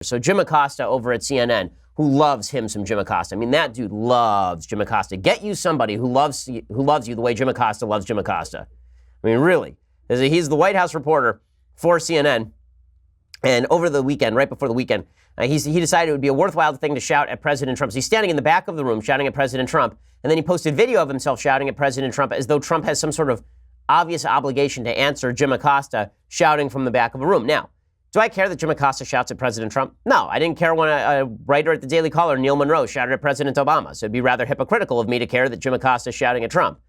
So Jim Acosta over at CNN, who loves him some Jim Acosta. I mean, that dude loves Jim Acosta. Get you somebody who loves you the way Jim Acosta loves Jim Acosta. I mean, really. He's the White House reporter for CNN. And over the weekend, right before the weekend, he decided it would be a worthwhile thing to shout at President Trump. So he's standing in the back of the room shouting at President Trump. And then he posted video of himself shouting at President Trump as though Trump has some sort of obvious obligation to answer Jim Acosta shouting from the back of a room. Now, do I care that Jim Acosta shouts at President Trump? No, I didn't care when a writer at the Daily Caller, Neil Monroe, shouted at President Obama. So it'd be rather hypocritical of me to care that Jim Acosta is shouting at Trump.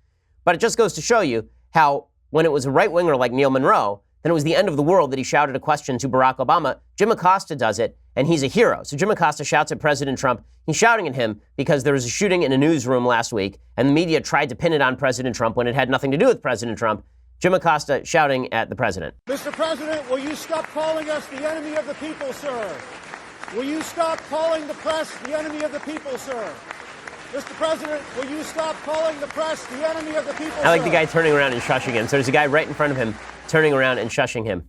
But it just goes to show you how when it was a right-winger like Neil Monroe, then it was the end of the world that he shouted a question to Barack Obama. Jim Acosta does it, and he's a hero. So Jim Acosta shouts at President Trump. He's shouting at him because there was a shooting in a newsroom last week, and the media tried to pin it on President Trump when it had nothing to do with President Trump. Jim Acosta shouting at the president. Mr. President, will you stop calling us the enemy of the people, sir? Will you stop calling the press the enemy of the people, sir? Mr. President, will you stop calling the press the enemy of the people, I like sir? the guy turning around and shushing him. So there's a guy right in front of him turning around and shushing him.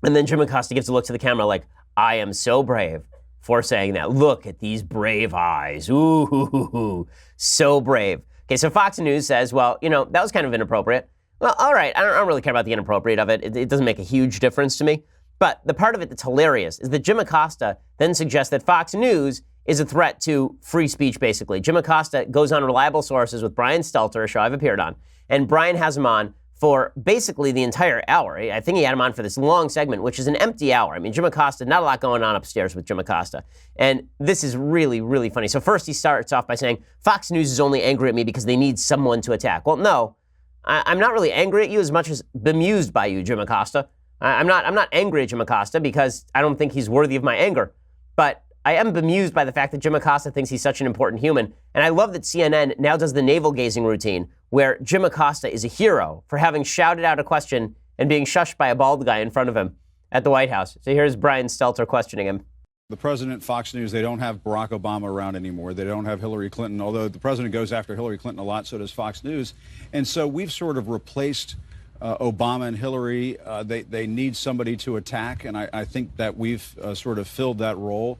And then Jim Acosta gives a look to the camera like, I am so brave for saying that. Look at these brave eyes. Ooh, so brave. Okay, so Fox News says, well, that was kind of inappropriate. Well, all right, I don't really care about the inappropriate of it. It doesn't make a huge difference to me. But the part of it that's hilarious is that Jim Acosta then suggests that Fox News is a threat to free speech, basically. Jim Acosta goes on Reliable Sources with Brian Stelter, a show I've appeared on, and Brian has him on for basically the entire hour. I think he had him on for this long segment, which is an empty hour. I mean, Jim Acosta, not a lot going on upstairs with Jim Acosta. And this is really, really funny. So first he starts off by saying, Fox News is only angry at me because they need someone to attack. Well, no. I'm not really angry at you as much as bemused by you, Jim Acosta. I'm not angry at Jim Acosta because I don't think he's worthy of my anger. But I am bemused by the fact that Jim Acosta thinks he's such an important human. And I love that CNN now does the navel-gazing routine where Jim Acosta is a hero for having shouted out a question and being shushed by a bald guy in front of him at the White House. So here's Brian Stelter questioning him. The president, Fox News, they don't have Barack Obama around anymore. They don't have Hillary Clinton, although the president goes after Hillary Clinton a lot, so does Fox News. And so we've sort of replaced Obama and Hillary. They need somebody to attack, and I think that we've sort of filled that role.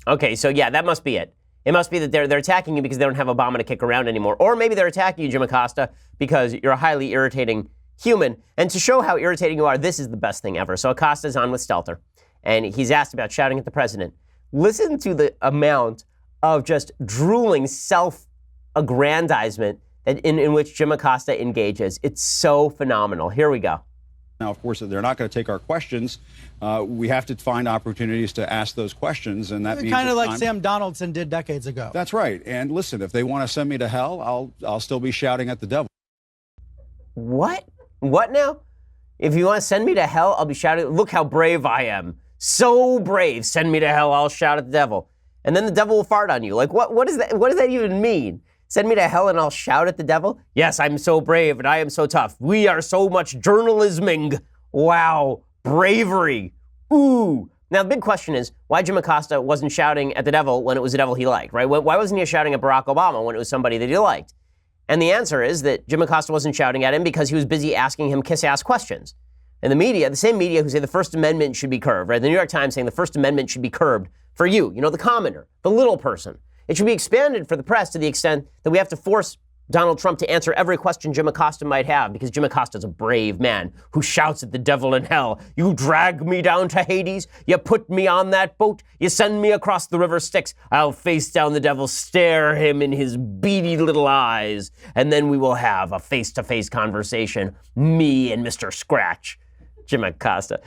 Okay, so yeah, that must be it. It must be that they're attacking you because they don't have Obama to kick around anymore. Or maybe they're attacking you, Jim Acosta, because you're a highly irritating human. And to show how irritating you are, this is the best thing ever. So Acosta's on with Stelter. And he's asked about shouting at the president. Listen to the amount of just drooling self-aggrandizement in which Jim Acosta engages. It's so phenomenal. Here we go. Now, of course, they're not going to take our questions. We have to find opportunities to ask those questions, and that means kind of like Sam Donaldson did decades ago. That's right. And listen, if they want to send me to hell, I'll still be shouting at the devil. What? What now? If you want to send me to hell, I'll be shouting. Look how brave I am. So brave. Send me to hell. I'll shout at the devil. And then the devil will fart on you. Like, what is that? What does that even mean? Send me to hell and I'll shout at the devil? Yes, I'm so brave and I am so tough. We are so much journalisming. Wow. Bravery. Ooh. Now, the big question is why Jim Acosta wasn't shouting at the devil when it was the devil he liked, right? Why wasn't he shouting at Barack Obama when it was somebody that he liked? And the answer is that Jim Acosta wasn't shouting at him because he was busy asking him kiss-ass questions. And the media, the same media who say the First Amendment should be curbed, right? The New York Times saying the First Amendment should be curbed for you, the commoner, the little person. It should be expanded for the press to the extent that we have to force Donald Trump to answer every question Jim Acosta might have because Jim Acosta is a brave man who shouts at the devil in hell. You drag me down to Hades. You put me on that boat. You send me across the river Styx. I'll face down the devil, stare him in his beady little eyes, and then we will have a face-to-face conversation, me and Mr. Scratch. Jim Acosta.